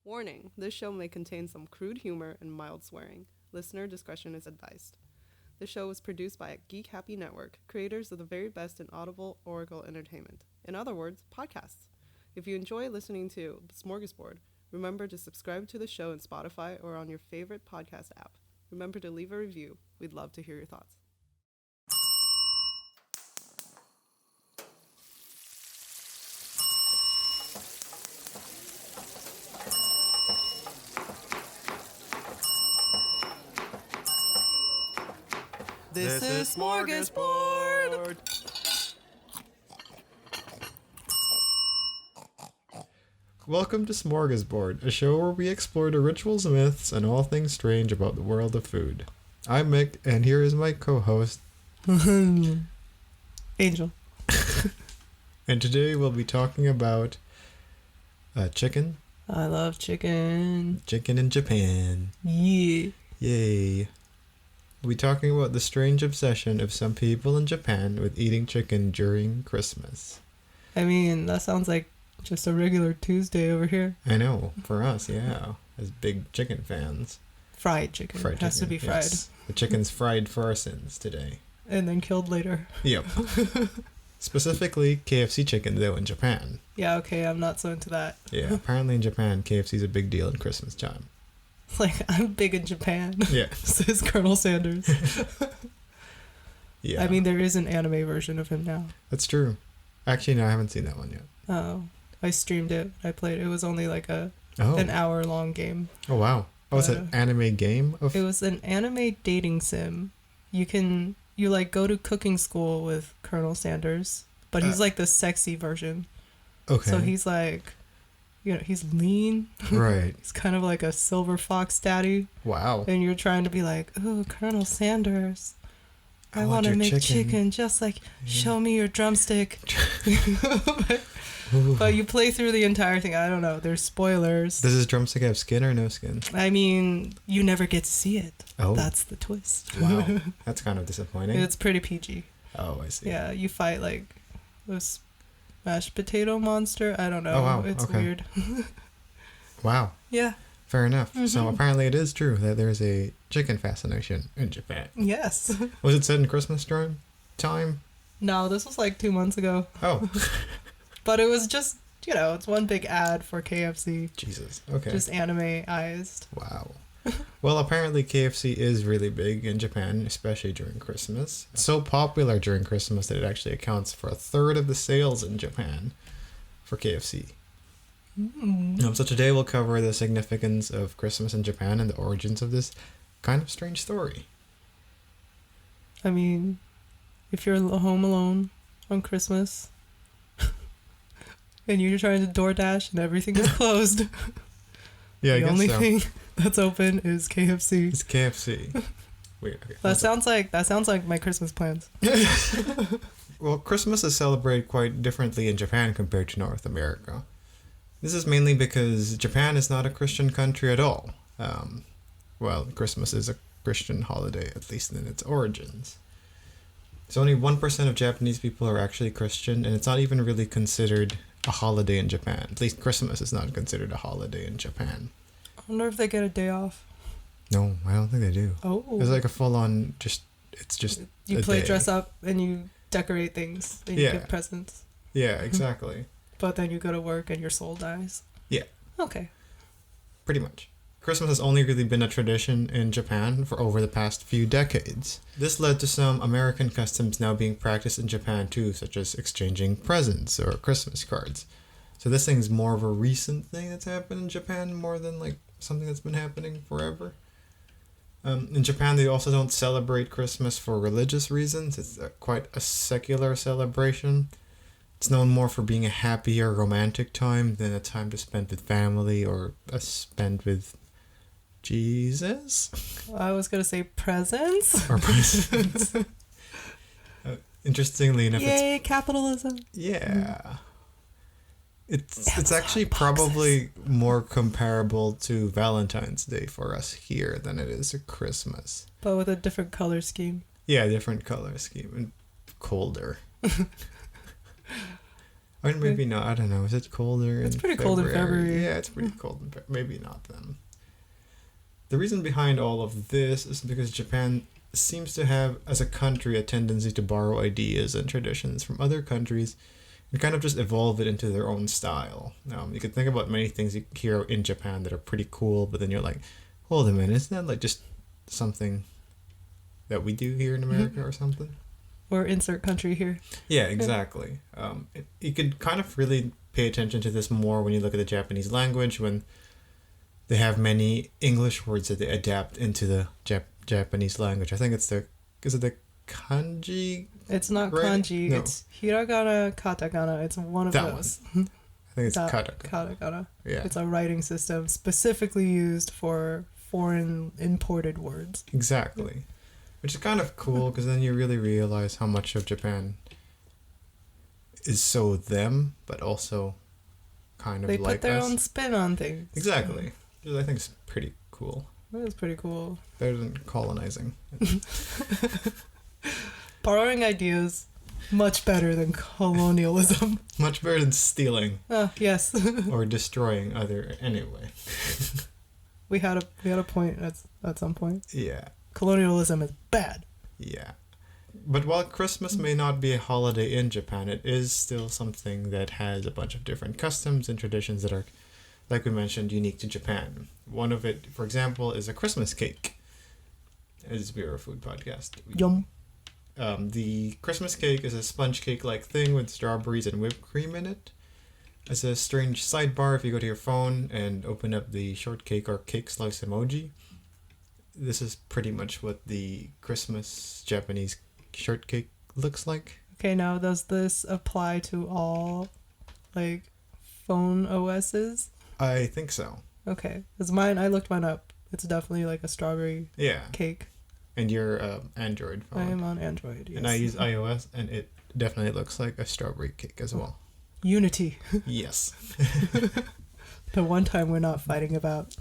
Warning, this show may contain some crude humor and mild swearing. Listener discretion is advised. The show was produced by Geek Happy Network, creators of the very best in audible oracle entertainment. In other words, podcasts. If you enjoy listening to Smorgasbord, remember to subscribe to the show in Spotify or on your favorite podcast app. Remember to leave a review. We'd love to hear your thoughts. This is Smorgasbord! Welcome to Smorgasbord, a show where we explore the rituals, myths, and all things strange about the world of food. I'm Mick, and here is my co-host, Angel. And today we'll be talking about chicken. I love chicken. Chicken in Japan. Yeah. Yay. We'll be talking about the strange obsession of some people in Japan with eating chicken during Christmas. I mean, that sounds like just a regular Tuesday over here. I know, for us, yeah, as big chicken fans. Fried chicken. It has to be fried. Yes. The chicken's fried for our sins today. And then killed later. Yep. Specifically, KFC chicken, though, in Japan. Yeah, okay, I'm not so into that. Yeah, apparently in Japan, KFC's a big deal at Christmas time. Like, I'm big in Japan. Yeah. Says Colonel Sanders. Yeah. I mean, there is an anime version of him now. That's true. Actually, no, I haven't seen that one yet. Oh. I streamed it. I played it. It was only like an Oh, hour-long game. wow. Oh, it's an anime game? It was an anime dating sim. You like go to cooking school with Colonel Sanders, but he's like the sexy version. Okay. So he's like, he's lean. Right. He's kind of like a silver fox daddy. Wow. And you're trying to be like, oh, Colonel Sanders, I want to your make chicken just like, show me your drumstick. But you play through the entire thing. I don't know. There's spoilers. Does his drumstick have skin or no skin? I mean, you never get to see it. Oh. That's the twist. Wow. That's kind of disappointing. It's pretty PG. Oh, I see. Yeah, you fight like this mashed potato monster. I don't know. Oh, wow. It's Okay. weird. Wow. Yeah. Fair enough. Mm-hmm. So apparently it is true that there's a chicken fascination in Japan. Yes. Was it set in Christmas time? No, this was like 2 months ago. Oh. But it was just, it's one big ad for KFC. Jesus. Okay. Just anime-ized. Wow. Well, apparently KFC is really big in Japan, especially during Christmas. It's so popular during Christmas that it actually accounts for 1/3 of the sales in Japan for KFC. So today we'll cover the significance of Christmas in Japan and the origins of this kind of strange story. I mean, if you're home alone on Christmas and you're trying to DoorDash and everything is closed, Yeah, I the guess only so. thing that's open is KFC. It's KFC. Weird. Okay. That sounds like my Christmas plans. Well, Christmas is celebrated quite differently in Japan compared to North America. This is mainly because Japan is not a Christian country at all. Well, Christmas is a Christian holiday, at least in its origins. So only 1% of Japanese people are actually Christian, and it's not even really considered a holiday in Japan. At least Christmas is not considered a holiday in Japan. I wonder if they get a day off. No, I don't think they do. Oh. It's like a full-on, it's just You a play day. dress up and you decorate things and you Yeah. give presents. Yeah, exactly. But then you go to work and your soul dies. Yeah. Okay. Pretty much. Christmas has only really been a tradition in Japan for over the past few decades. This led to some American customs now being practiced in Japan too, such as exchanging presents or Christmas cards. So this thing's more of a recent thing that's happened in Japan more than like something that's been happening forever. In Japan, they also don't celebrate Christmas for religious reasons. It's quite a secular celebration. It's known more for being a happy or romantic time than a time to spend with family or spend with Jesus? I was going to say presents. Or presents. Interestingly enough, Yay, capitalism. yeah. It's Amazon actually boxes. probably more comparable to Valentine's Day for us here than it is to Christmas. But with a different color scheme. Yeah, different color scheme and colder. Or maybe not. I don't know. Is it colder? It's pretty cold in February. Yeah, it's pretty cold in February. Maybe not then. The reason behind all of this is because Japan seems to have, as a country, a tendency to borrow ideas and traditions from other countries and kind of just evolve it into their own style. You can think about many things you hear in Japan that are pretty cool, but then you're like, hold a minute, isn't that like just something that we do here in America or something? Or insert country here. Yeah, exactly. You could kind of really pay attention to this more when you look at the Japanese language, when they have many English words that they adapt into the Japanese language. I think is it the kanji? It's not right? kanji. No. It's hiragana, katakana. It's one of those. I think it's katakana. Yeah. It's a writing system specifically used for foreign imported words. Exactly. Which is kind of cool because then you really realize how much of Japan is so them, but also kind of they like us. They put their own spin on things. Exactly. Which I think is pretty cool. That is pretty cool. Better than colonizing. Borrowing ideas, much better than colonialism. Much better than stealing. Yes. Or destroying other anyway. We had a point at some point. Yeah. Colonialism is bad. Yeah. But while Christmas may not be a holiday in Japan, it is still something that has a bunch of different customs and traditions that are, like we mentioned, unique to Japan. One of it, for example, is a Christmas cake. As we are a food podcast. Yum. The Christmas cake is a sponge cake-like thing with strawberries and whipped cream in it. As a strange sidebar, if you go to your phone and open up the shortcake or cake slice emoji, this is pretty much what the Christmas Japanese shortcake looks like. Okay, now does this apply to all, like, phone OSs? I think so. Okay, because I looked mine up. It's definitely like a strawberry cake. And you're Android phone. I am on Android, yes. And I use iOS, and it definitely looks like a strawberry cake as well. Unity. Yes. The one time we're not fighting about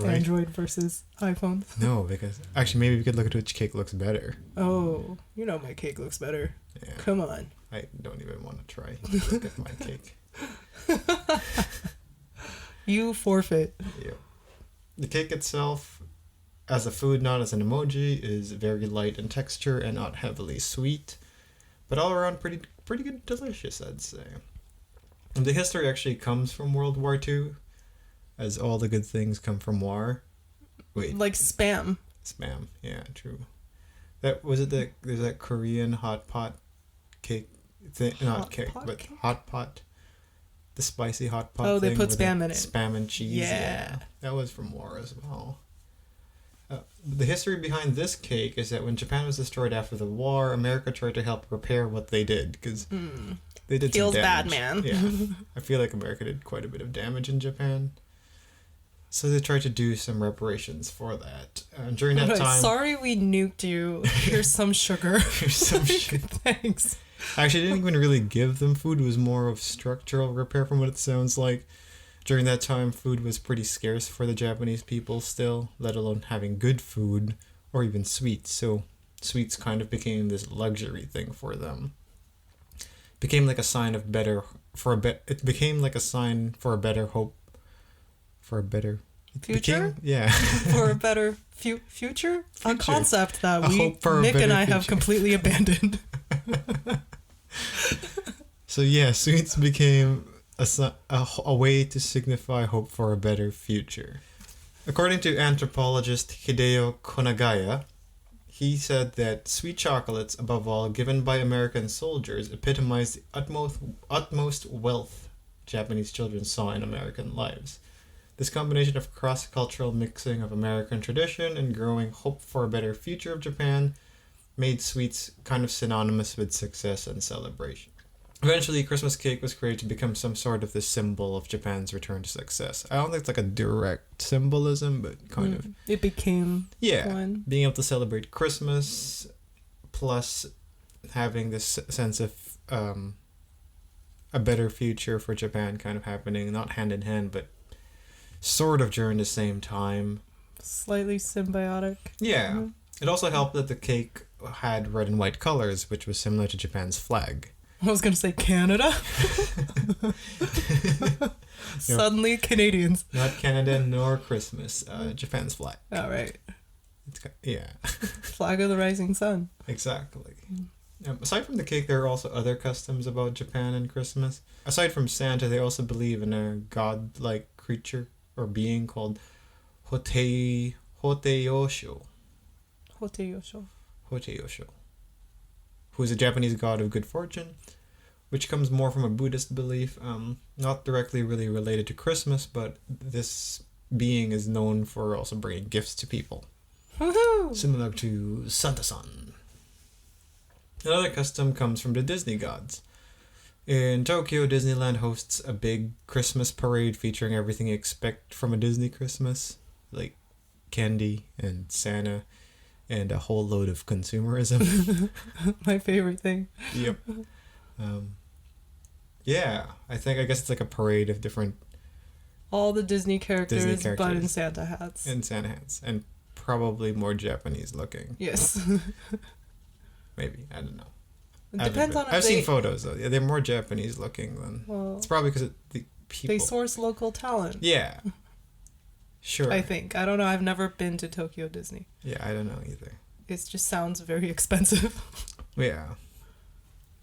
Android versus iPhone. No, because actually maybe we could look at which cake looks better. Oh, you know my cake looks better. Yeah. Come on. I don't even want to try to look at my cake. You forfeit. Yeah. The cake itself, as a food, not as an emoji, is very light in texture and not heavily sweet, but all around pretty good, delicious, I'd say. And the history actually comes from World War II, as all the good things come from war. Wait. Like Spam. Spam, yeah, true. There's that Korean hot pot cake thing, not cake, but cake? Hot pot. The spicy hot pot. Oh, thing they put Spam in it. Spam and cheese. Yeah. That was from war as well. The history behind this cake is that when Japan was destroyed after the war, America tried to help repair what they did because they did Feels some damage. bad, man. Yeah, I feel like America did quite a bit of damage in Japan, so they tried to do some reparations for that. During that time, sorry we nuked you. Here's some sugar. Here's some sugar. Thanks. Actually, I didn't even really give them food. It was more of structural repair, from what it sounds like. During that time, food was pretty scarce for the Japanese people still, let alone having good food or even sweets. So sweets kind of became this luxury thing for them. Became like a sign of it became like a sign for a better hope, for a better future. For a better future. A concept that Nick and I have completely abandoned. So yeah, sweets became a way to signify hope for a better future. According to anthropologist Hideo Konagaya, he said that sweet chocolates, above all, given by American soldiers, epitomized the utmost wealth Japanese children saw in American lives. This combination of cross-cultural mixing of American tradition and growing hope for a better future of Japan made sweets kind of synonymous with success and celebration. Eventually, Christmas cake was created to become some sort of the symbol of Japan's return to success. I don't think it's like a direct symbolism, but kind of. It became one. Being able to celebrate Christmas, plus having this sense of a better future for Japan kind of happening, not hand in hand, but sort of during the same time. Slightly symbiotic. Yeah. Mm-hmm. It also helped that the cake had red and white colors, which was similar to Japan's flag. I was going to say Canada. Suddenly Canadians. Not Canada nor Christmas. Japan's flag. All right. Yeah. Flag of the rising sun. Exactly. Aside from the cake, there are also other customs about Japan and Christmas. Aside from Santa, they also believe in a god-like creature or being called Hoteyosho. Hoteyosho. Who is a Japanese god of good fortune, which comes more from a Buddhist belief, not directly really related to Christmas, but this being is known for also bringing gifts to people. Woohoo! Similar to Santa-san. Another custom comes from the Disney gods. In Tokyo, Disneyland hosts a big Christmas parade featuring everything you expect from a Disney Christmas, like candy and Santa and a whole load of consumerism. My favorite thing. Yep. Yeah, I guess it's like a parade of different... All the Disney characters, but in Santa hats. In Santa hats. And probably more Japanese looking. Yes. Maybe. I don't know. It depends on if I've seen photos though. Yeah, they're more Japanese looking than... Well, it's probably because the people... They source local talent. Yeah. Sure. I think. I don't know. I've never been to Tokyo Disney. Yeah, I don't know either. It just sounds very expensive. Yeah.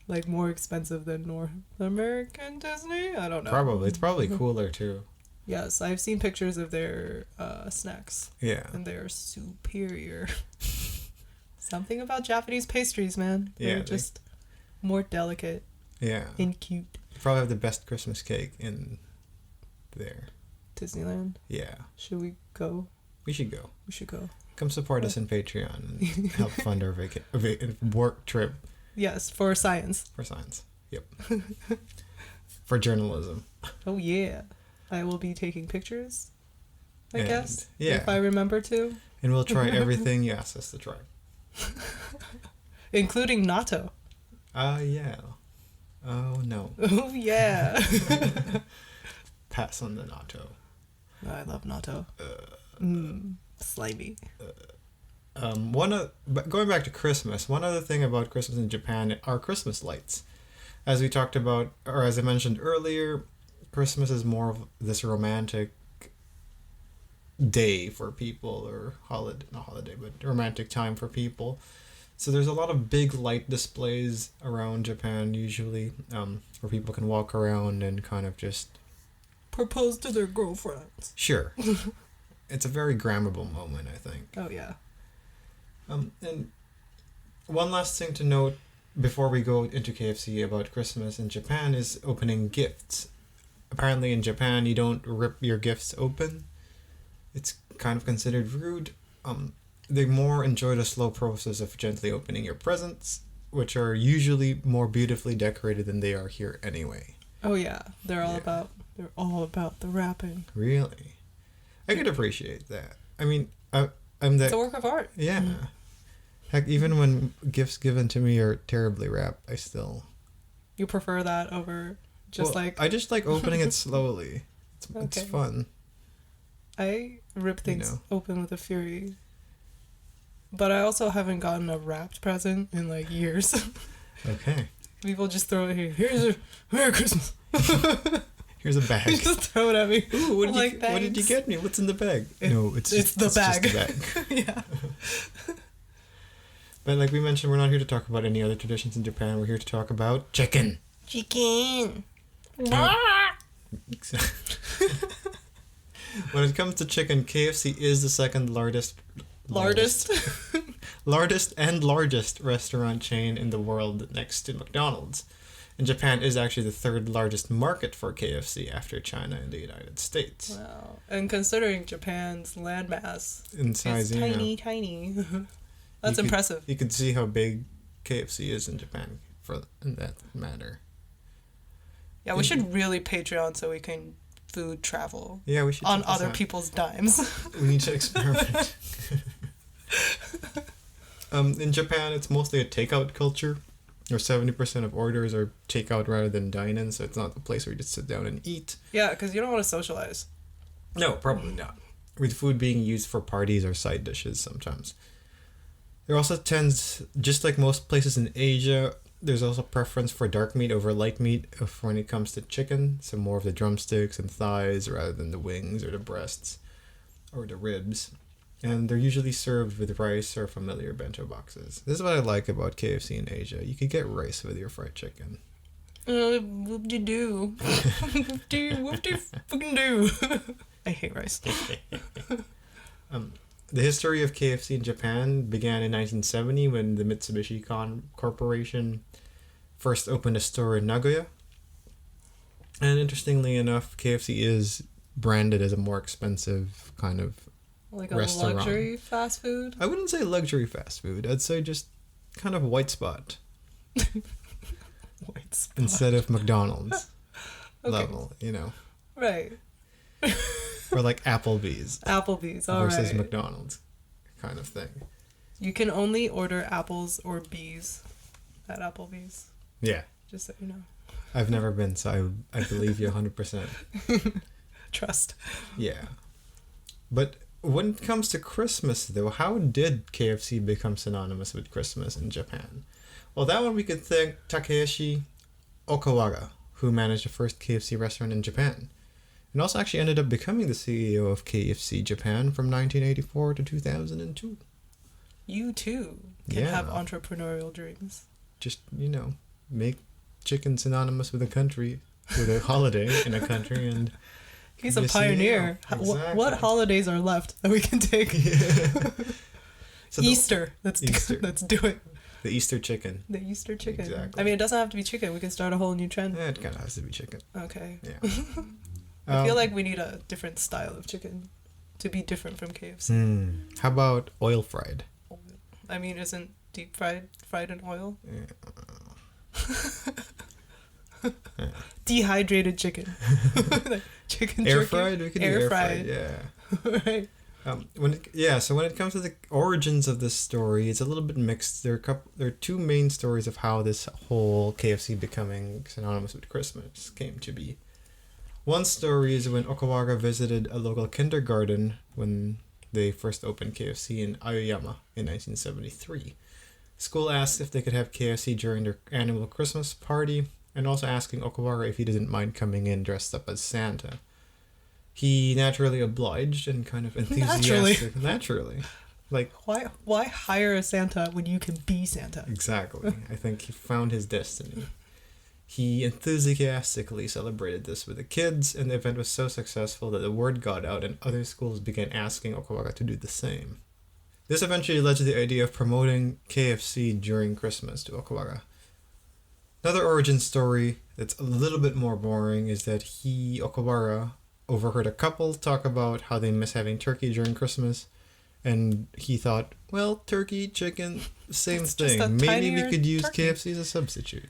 Like more expensive than North American Disney? I don't know. Probably. It's probably cooler too. Yes, I've seen pictures of their snacks. Yeah. And they're superior. Something about Japanese pastries, man. They're just more delicate. Yeah. And cute. You probably have the best Christmas cake in there. Disneyland? Yeah. Should we go? We should go. We should go. Come support us in Patreon and help fund our work trip. Yes, for science. For science. Yep. For journalism. Oh, yeah. I will be taking pictures, I guess. Yeah. If I remember to. And we'll try everything you ask us to try. Including natto. Yeah. Oh, no. Oh, yeah. Pass on the natto. I love natto. Slimy. Going back to Christmas, one other thing about Christmas in Japan are Christmas lights. As we talked about, or as I mentioned earlier, Christmas is more of this romantic day for people, or not holiday, but romantic time for people. So there's a lot of big light displays around Japan usually, where people can walk around and kind of just propose to their girlfriends. Sure. It's a very grammable moment, I think. Oh, yeah. And one last thing to note before we go into KFC about Christmas in Japan is opening gifts. Apparently in Japan, you don't rip your gifts open. It's kind of considered rude. They more enjoy the slow process of gently opening your presents, which are usually more beautifully decorated than they are here anyway. Oh, yeah. They're all about the wrapping. Really? I could appreciate that. I mean, it's a work of art. Yeah. Heck, even when gifts given to me are terribly wrapped, I still... You prefer that over I just like opening it slowly. It's fun. I rip things open with a fury. But I also haven't gotten a wrapped present in like years. Okay. People just throw it here. Here's a Merry Christmas. Here's a bag. Just throw it at me. Ooh, what did you get me? What's in the bag? It's the bag. Just the bag. Yeah. But like we mentioned, we're not here to talk about any other traditions in Japan. We're here to talk about chicken. Chicken. When it comes to chicken, KFC is the second largest and largest restaurant chain in the world next to McDonald's. And Japan is actually the third largest market for KFC after China and the United States. Wow. And considering Japan's landmass in size, is tiny. That's impressive. You could see how big KFC is in Japan in that matter. Yeah, we should really Patreon so we can food travel. Yeah, we should. On other people's dimes. We need to experiment. In Japan, it's mostly a takeout culture. Or 70% of orders are takeout rather than dine-in, so it's not a place where you just sit down and eat. Yeah, because you don't want to socialize. No, probably not. With food being used for parties or side dishes sometimes. There also tends, just like most places in Asia, There's also preference for dark meat over light meat when it comes to chicken. So more of the drumsticks and thighs rather than the wings or the breasts or the ribs. And they're usually served with rice or familiar bento boxes. This is what I like about KFC in Asia. You could get rice with your fried chicken. Whoop-de-doo. Whoop-de-fucking-doo. I hate rice. The history of KFC in Japan began in 1970 when the Mitsubishi Corporation first opened a store in Nagoya. And interestingly enough, KFC is branded as a more expensive kind of like a restaurant. luxury fast food? I wouldn't say luxury fast food. I'd say just kind of white spot. White spot. Instead of McDonald's Okay. level, you know. Right. Or like Applebee's. Applebee's, all versus right. McDonald's kind of thing. You can only order apples or bees at Applebee's. Yeah. Just so you know. I've never been, so I believe you 100%. Trust. Yeah. But when it comes to Christmas, though, how did KFC become synonymous with Christmas in Japan? Well, that one we could thank Takeshi Okawara, who managed the first KFC restaurant in Japan. And also actually ended up becoming the CEO of KFC Japan from 1984 to 2002. You too can Yeah. have entrepreneurial dreams. Just, you know, make chicken synonymous with a country, with a holiday in a country, and He's a be a pioneer. CEO. Exactly. What holidays are left that we can take? So Easter. Let's Easter. let's do it. the Easter chicken. The Easter chicken. Exactly. I mean, it doesn't have to be chicken. We can start a whole new trend. Yeah, it kind of has to be chicken. Okay. Yeah. I feel like we need a different style of chicken to be different from KFC. How about oil fried? I mean, isn't deep fried in oil? Dehydrated chicken. Like chicken Air jerky. fried? We could do air fried. Yeah. Right. So when it comes to the origins of this story, it's a little bit mixed. There are two main stories of how this whole KFC becoming synonymous with Christmas came to be. One story is when Okawara visited a local kindergarten when they first opened KFC in Aoyama in 1973. School asked if they could have KFC during their annual Christmas party, and also asking Okawara if he didn't mind coming in dressed up as Santa. He naturally obliged and kind of enthusiastic. Naturally. Like, why hire a Santa when you can be Santa? Exactly. I think he found his destiny. He enthusiastically celebrated this with the kids, and the event was so successful that the word got out and other schools began asking Okawara to do the same. This eventually led to the idea of promoting KFC during Christmas to Okawara. Another origin story that's a little bit more boring is that Okawara, overheard a couple talk about how they miss having turkey during Christmas, and he thought, well, turkey, chicken, same It's just a thing. Maybe tinier we could use turkey. KFC as a substitute.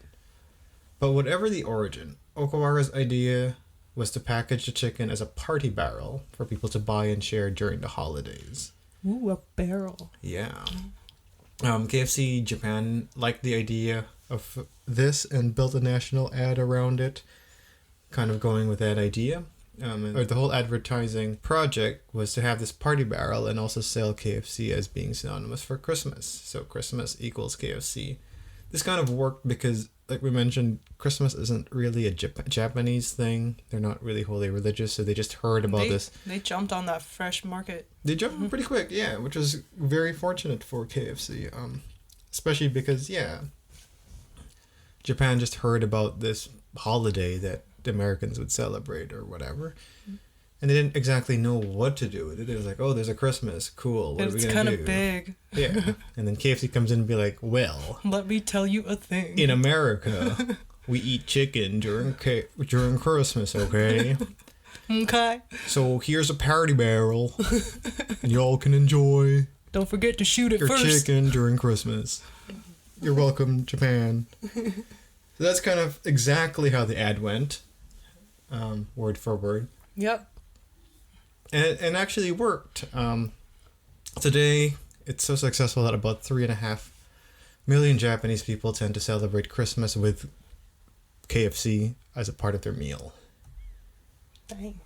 But whatever the origin, Okawara's idea was to package the chicken as a party barrel for people to buy and share during the holidays. Ooh, a barrel. Yeah. KFC Japan liked the idea of this and built a national ad around it, kind of going with that idea. The whole advertising project was to have this party barrel and also sell KFC as being synonymous for Christmas. So Christmas equals KFC. This kind of worked because, like we mentioned, Christmas isn't really a Japanese thing. They're not really wholly religious, so they just heard about this. They jumped on that fresh market. They jumped pretty quick, yeah, which was very fortunate for KFC. Especially because, yeah, Japan just heard about this holiday that the Americans would celebrate or whatever. And they didn't exactly know what to do with it. It was like, oh, there's a Christmas. Cool. What are we going to do? It's kind of big. Yeah. And then KFC comes in and be like, well, Let me tell you a thing. in America, we eat chicken during Christmas, okay? Okay. So here's a party barrel. And y'all can enjoy Don't forget to shoot it your first. chicken during Christmas. You're welcome, Japan. So that's kind of exactly how the ad went, word for word. Yep. And actually worked. Today, it's so successful that about 3.5 million Japanese people tend to celebrate Christmas with KFC as a part of their meal. Dang.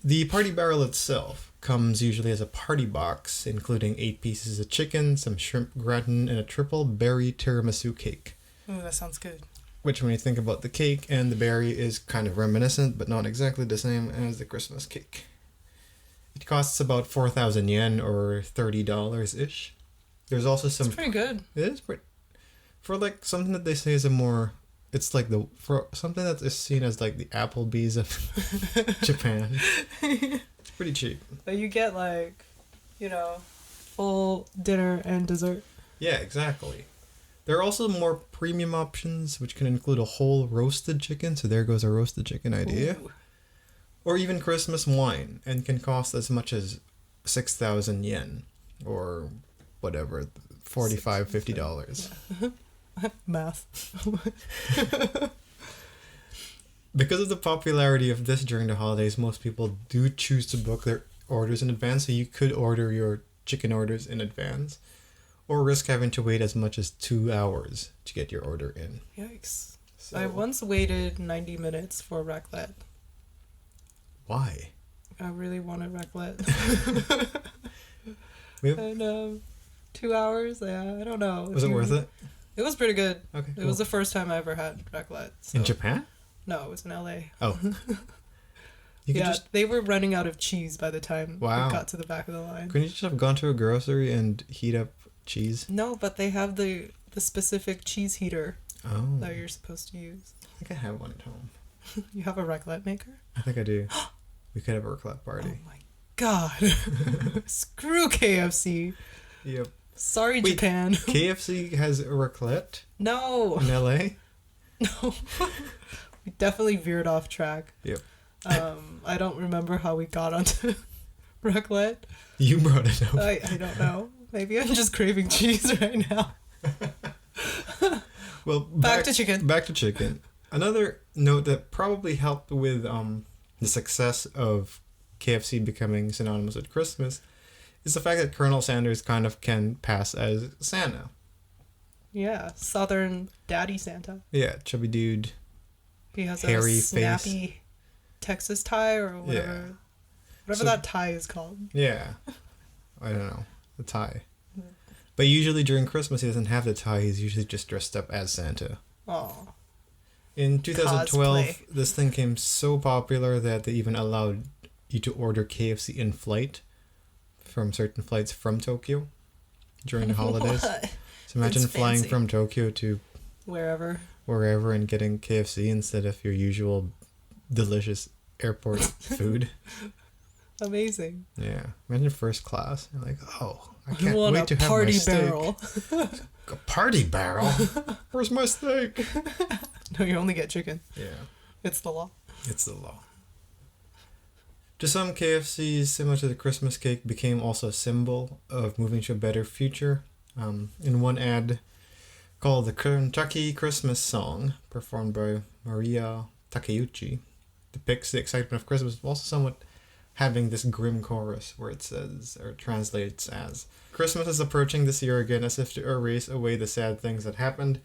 The party barrel itself comes usually as a party box, including 8 pieces of chicken, some shrimp gratin, and a triple berry tiramisu cake. Oh, that sounds good. Which, when you think about the cake and the berry, is kind of reminiscent, but not exactly the same as the Christmas cake. It costs about 4,000 yen or $30-ish. There's also some... It's pretty good. It is pretty... For like something that they say is a more... It's like for something that is seen as like the Applebee's of Japan. It's pretty cheap. But you get like, full dinner and dessert. Yeah, exactly. There are also more premium options, which can include a whole roasted chicken. So there goes a roasted chicken idea. Ooh. Or even Christmas wine, and can cost as much as 6,000 yen, or whatever, $50. Yeah. Math. Because of the popularity of this during the holidays, most people do choose to book their orders in advance. So you could order your chicken orders in advance, or risk having to wait as much as 2 hours to get your order in. Yikes. So, I once waited 90 minutes for raclette. Why? I really wanted raclette. And 2 hours? Yeah, I don't know. Was it worth it? It was pretty good. Okay, cool. It was the first time I ever had raclette. So. In Japan? No, it was in LA. Oh. They were running out of cheese by the time we got to the back of the line. Couldn't you just have gone to a grocery and heat up cheese? No, but they have the specific cheese heater that you're supposed to use. I think I have one at home. You have a raclette maker? I think I do. We could have a raclette party. Oh my god. Screw KFC. Yep. Sorry, wait, Japan. KFC has a raclette? No. In LA? No. We definitely veered off track. Yep. I don't remember how we got onto raclette. You brought it up. I don't know. Maybe I'm just craving cheese right now. Well, back to chicken. Back to chicken. Another note that probably helped with the success of KFC becoming synonymous with Christmas is the fact that Colonel Sanders kind of can pass as Santa. Yeah, Southern Daddy Santa. Yeah, chubby dude. He has hairy a snappy face. Texas tie or whatever. Yeah. Whatever that tie is called. Yeah. I don't know. The tie. But usually during Christmas he doesn't have the tie. He's usually just dressed up as Santa. Oh. In 2012, Cosplay. This thing became so popular that they even allowed you to order KFC in flight from certain flights from Tokyo during the holidays. What? So imagine That's flying fancy. from Tokyo to wherever and getting KFC instead of your usual delicious airport food. Amazing. Yeah. Imagine first class. You're like, oh, I can't want wait to have my party steak. barrel. A party barrel? Where's my steak? No, you only get chicken. Yeah. It's the law. It's the law. To some, KFC, similar to the Christmas cake, became also a symbol of moving to a better future. In one ad called the Kentucky Christmas Song, performed by Maria Takeuchi, depicts the excitement of Christmas, but also somewhat having this grim chorus where it says, or translates as, Christmas is approaching this year again, as if to erase away the sad things that happened.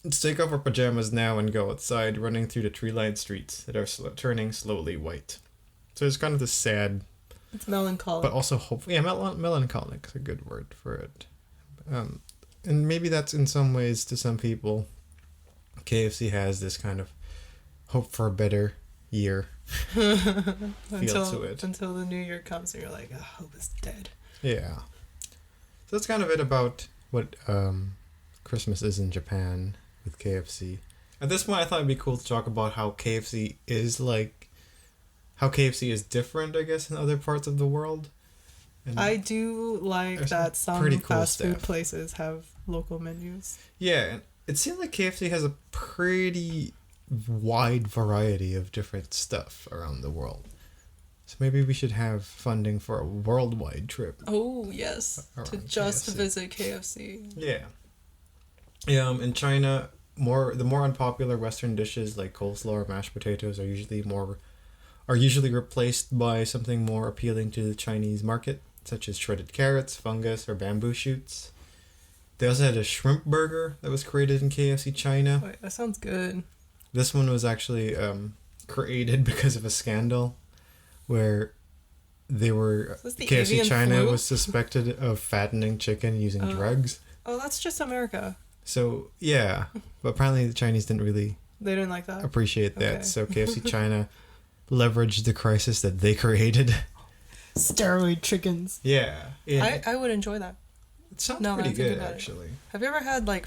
Let's take off our pajamas now and go outside, running through the tree-lined streets that are turning slowly white. So it's kind of this sad... It's melancholic. But also hopeful. Yeah, melancholic is a good word for it. And maybe that's in some ways, to some people, KFC has this kind of hope for a better year feel to it. Until the new year comes and you're like, oh, hope is dead. Yeah. So that's kind of it about what Christmas is in Japan with KFC. At this point, I thought it'd be cool to talk about how KFC is different, I guess, in other parts of the world. And I do like that some pretty cool fast food stuff. places have local menus. Yeah, and it seems like KFC has a pretty wide variety of different stuff around the world. So maybe we should have funding for a worldwide trip. Oh, yes. To just KFC. visit KFC. Yeah. Yeah, in China, the more unpopular Western dishes like coleslaw or mashed potatoes are usually replaced by something more appealing to the Chinese market, such as shredded carrots, fungus, or bamboo shoots. They also had a shrimp burger that was created in KFC China. Wait, that sounds good. This one was actually created because of a scandal where KFC avian China flu? was suspected of fattening chicken using drugs. Oh, that's just America. So, yeah. But apparently the Chinese didn't really They didn't like that? appreciate that. Okay. So KFC China leveraged the crisis that they created. Steroid chickens. Yeah. I would enjoy that. It sounds Now that pretty I think good, about it. actually. Have you ever had like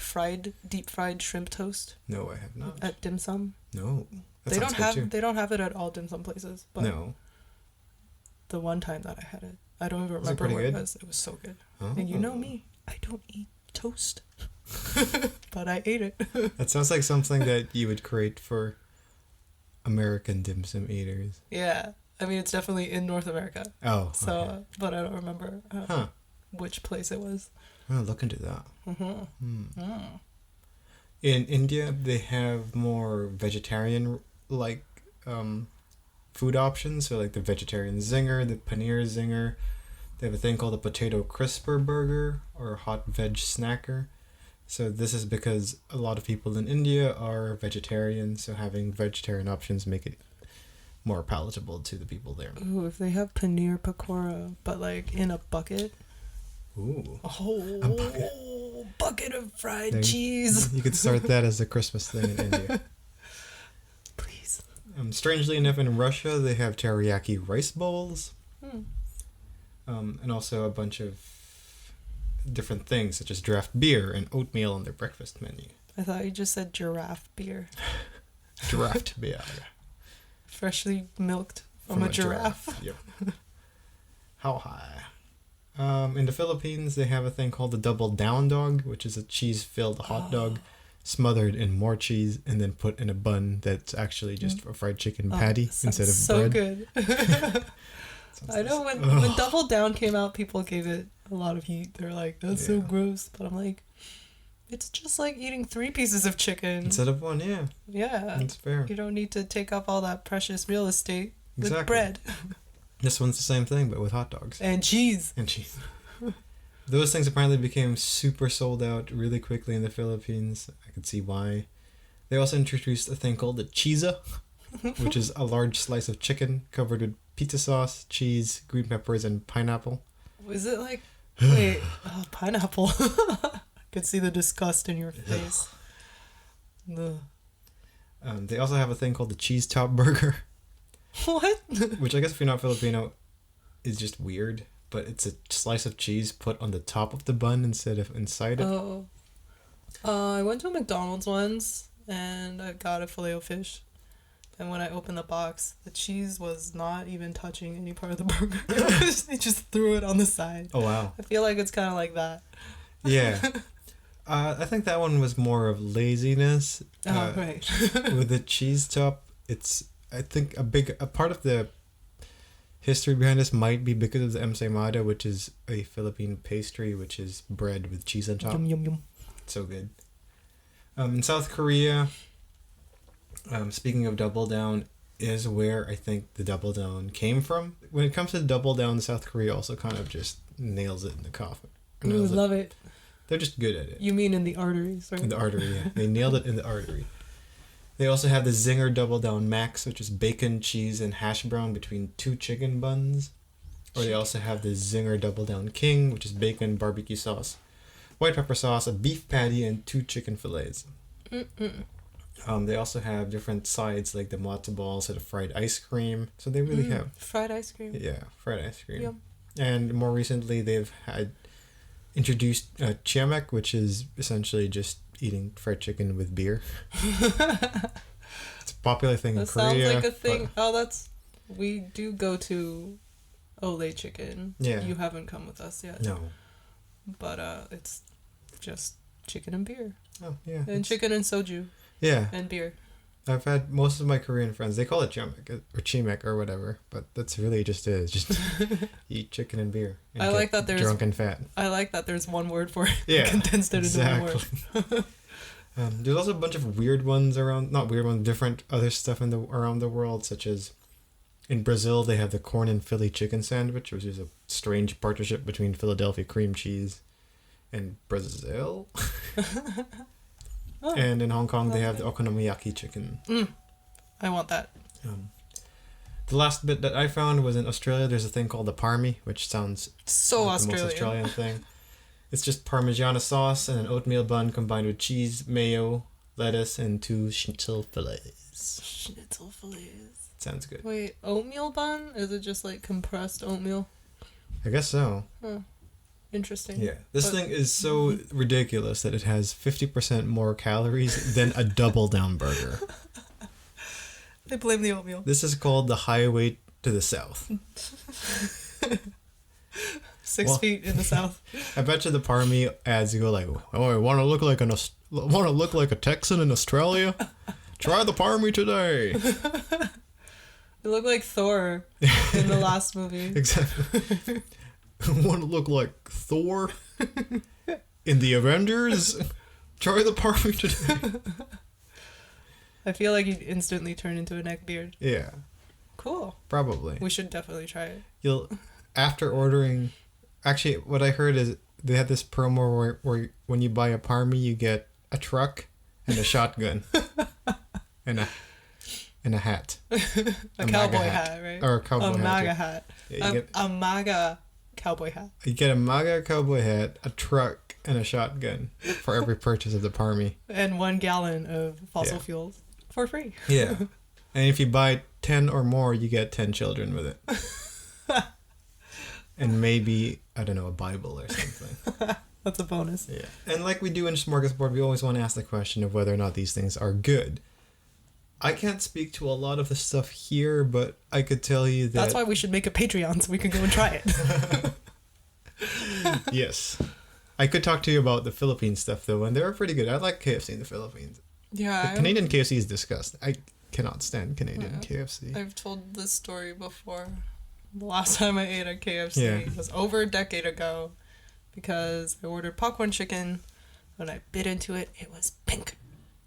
deep fried shrimp toast No, I have not. at dim sum? No. That They sounds good, too. they don't have it at all dim sum places. But No. the one time that I had it, I don't even Was it remember pretty where good? it was. It was so good. Oh. And you know me, I don't eat toast, but I ate it. That sounds like something that you would create for American dim sum eaters. Yeah, I mean it's definitely in North America. Oh. So, Okay. but I don't remember Huh. which place it was. I'll look into that. Mm-hmm. In India, they have more vegetarian like food options. So like the vegetarian zinger, the paneer zinger. They have a thing called a potato crisper burger or a hot veg snacker. So this is because a lot of people in India are vegetarian, so having vegetarian options make it more palatable to the people there. Ooh, if they have paneer pakora, but like in a bucket. Ooh. Oh, A bucket. bucket of fried There- cheese. You could start that as a Christmas thing in India. Please. Strangely enough, in Russia, they have teriyaki rice bowls. Hmm. And also a bunch of different things, such as draft beer and oatmeal on their breakfast menu. I thought you just said giraffe beer. Draft beer. Freshly milked from a giraffe. Yep. How high? In the Philippines, they have a thing called the double down dog, which is a cheese-filled hot dog smothered in more cheese and then put in a bun that's actually just a fried chicken patty instead of so bread. good. I know when Double Down came out, people gave it a lot of heat. They're like, that's so Yeah. gross. But I'm like, it's just like eating 3 pieces of chicken. Instead of one, yeah. Yeah. That's fair. You don't need to take up all that precious real estate with Exactly. bread This one's the same thing, but with hot dogs. and cheese. And cheese. Those things apparently became super sold out really quickly in the Philippines. I could see why. They also introduced a thing called the cheesa, which is a large slice of chicken covered with pizza sauce, cheese, green peppers, and pineapple. Was it like, wait, pineapple? I could see the disgust in your face. Ugh. They also have a thing called the cheese top burger, What? which I guess if you're not Filipino is just weird, but it's a slice of cheese put on the top of the bun instead of inside it. Oh. I went to a McDonald's once and I got a Filet-O-Fish. And when I opened the box, the cheese was not even touching any part of the burger. They just threw it on the side. Oh, wow. I feel like it's kind of like that. Yeah. I think that one was more of laziness. Oh, right. With the cheese top, it's, I think, a part of the history behind this might be because of the emsaymada, which is a Philippine pastry, which is bread with cheese on top. Yum, yum, yum. So good. In South Korea, speaking of Double Down, is where I think the Double Down came from. When it comes to Double Down, South Korea also kind of just nails it in the coffin. Ooh, Nails it. love it. They're just good at it. You mean in the arteries, right? In the artery, yeah. They nailed it in the artery. They also have the Zinger Double Down Max, which is bacon, cheese, and hash brown between 2 chicken buns. Or they also have the Zinger Double Down King, which is bacon, barbecue sauce, white pepper sauce, a beef patty, and 2 chicken fillets. They also have different sides like the matzo balls and the fried ice cream. So they really have... Fried ice cream. Yeah, fried ice cream. Yum. And more recently, they've had introduced chiamek, which is essentially just eating fried chicken with beer. It's a popular thing in That Korea. sounds like a thing. but- Oh, that's... We do go to Ole Chicken. Yeah. You haven't come with us yet. No. But it's just chicken and beer. Oh, yeah. And chicken and soju. Yeah. And beer. I've had most of my Korean friends, they call it chiamek or chimek or whatever, but that's really just it. It's just eat chicken and beer. And I get like that there's- drunk and fat. I like that there's one word for it. Yeah, Condensed it into one word. exactly. There's also a bunch of weird ones around, not weird ones, different other stuff around the world, such as in Brazil they have the corn and Philly chicken sandwich, which is a strange partnership between Philadelphia cream cheese and Brazil. Oh, And in Hong Kong they have the okonomiyaki chicken. I want that. The last bit that I found was in Australia. There's a thing called the parmy, which sounds So like the most Australian. Australian thing. It's just Parmigiana sauce and an oatmeal bun combined with cheese, mayo, lettuce, and 2 schnitzel fillets. Schnitzel fillets. Sounds good. Wait, oatmeal bun? Is it just like compressed oatmeal? I guess so. Huh. Interesting. Yeah. This thing is so ridiculous that it has 50% more calories than a double down burger. They blame the oatmeal. This is called the highway to the south. 6 feet in the south. I bet you the Parmy ads go like, "Oh, I want to look like a Texan in Australia? Try the Parmy today." You look like Thor in the last movie. Exactly. Want to look like Thor in the Avengers? Try the Parmy today. I feel like you'd instantly turn into a neckbeard. Yeah. Cool. Probably. We should definitely try it. You'll, after ordering, actually, what I heard is they had this promo where when you buy a Parmy, you get a truck and a shotgun and a hat. a cowboy hat, right? Or a cowboy hat. A MAGA hat. Yeah, a MAGA cowboy hat. You get a MAGA cowboy hat, a truck, and a shotgun for every purchase of the Parmy. And 1 gallon of fossil fuels for free. Yeah. And if you buy 10 or more, you get 10 children with it. And maybe, I don't know, a Bible or something. That's a bonus. Yeah. And like we do in Smorgasbord, we always want to ask the question of whether or not these things are good. I can't speak to a lot of the stuff here, but I could tell you that... That's why we should make a Patreon so we can go and try it. Yes. I could talk to you about the Philippine stuff, though, and they're pretty good. I like KFC in the Philippines. Yeah. The Canadian KFC is disgusting. I cannot stand Canadian KFC. I've told this story before. The last time I ate at KFC was over a decade ago because I ordered popcorn chicken. When I bit into it, it was pink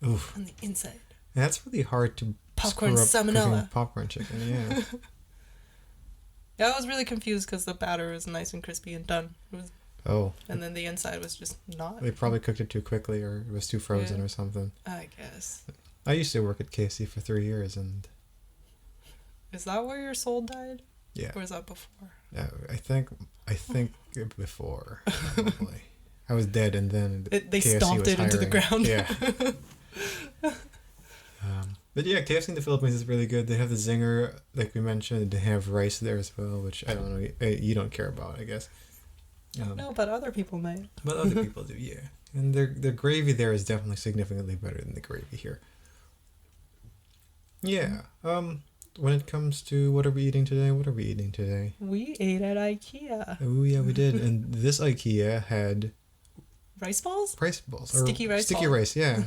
on the inside. That's really hard to popcorn salmonella. Popcorn chicken, yeah. Yeah, I was really confused because the batter was nice and crispy and done. It was, and then the inside was just not. They probably cooked it too quickly, or it was too frozen or something. I guess. I used to work at KFC for 3 years, and... Is that where your soul died? Yeah. Or was that before? Yeah, I think before, probably. I was dead, and then They KFC stomped it into the ground. Yeah. But yeah, KFC in the Philippines is really good. They have the zinger, like we mentioned. They have rice there as well, which I don't know. You don't care about, I guess. No, but other people might. But other people do, yeah. And their gravy there is definitely significantly better than the gravy here. Yeah. When it comes to what are we eating today? We ate at IKEA. Oh yeah, we did. And this IKEA had rice balls. Sticky rice, yeah.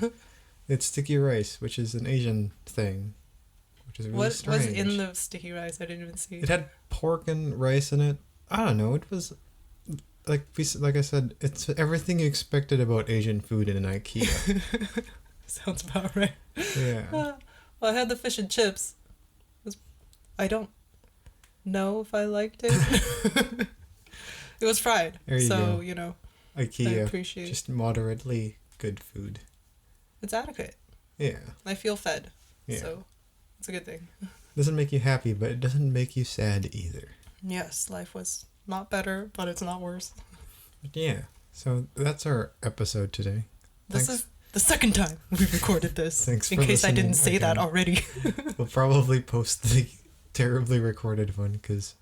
It's sticky rice, which is an Asian thing, which is really strange. What was in the sticky rice? I didn't even see. It had pork and rice in it. I don't know. It was like I said, it's everything you expected about Asian food in an IKEA. Sounds about right. Yeah. Well, I had the fish and chips. I don't know if I liked it. It was fried, so you know. IKEA, I appreciate just moderately good food. It's adequate. Yeah. I feel fed, so it's a good thing. Doesn't make you happy, but it doesn't make you sad either. Yes, life was not better, but it's not worse. But yeah, so that's our episode today. This is the second time we've recorded this. Thanks in case I didn't say that already. We'll probably post the terribly recorded one because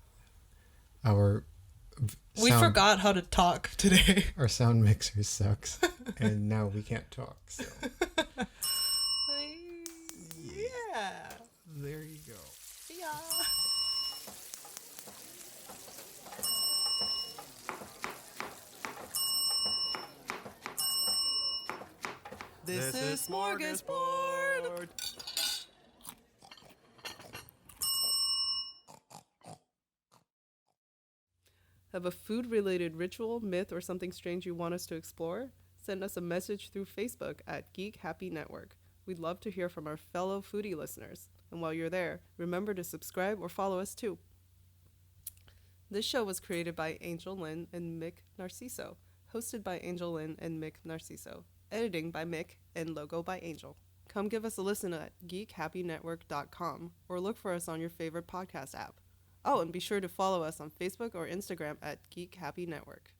we forgot how to talk today. Our sound mixer sucks, and now we can't talk. So yeah, there you go. Yeah. This is Smorgasbord. Have a food-related ritual, myth, or something strange you want us to explore? Send us a message through Facebook at Geek Happy Network. We'd love to hear from our fellow foodie listeners. And while you're there, remember to subscribe or follow us too. This show was created by Angel Lynn and Mick Narciso, hosted by Angel Lynn and Mick Narciso, editing by Mick, and logo by Angel. Come give us a listen at geekhappynetwork.com or look for us on your favorite podcast app. Oh, and be sure to follow us on Facebook or Instagram at Geek Happy Network.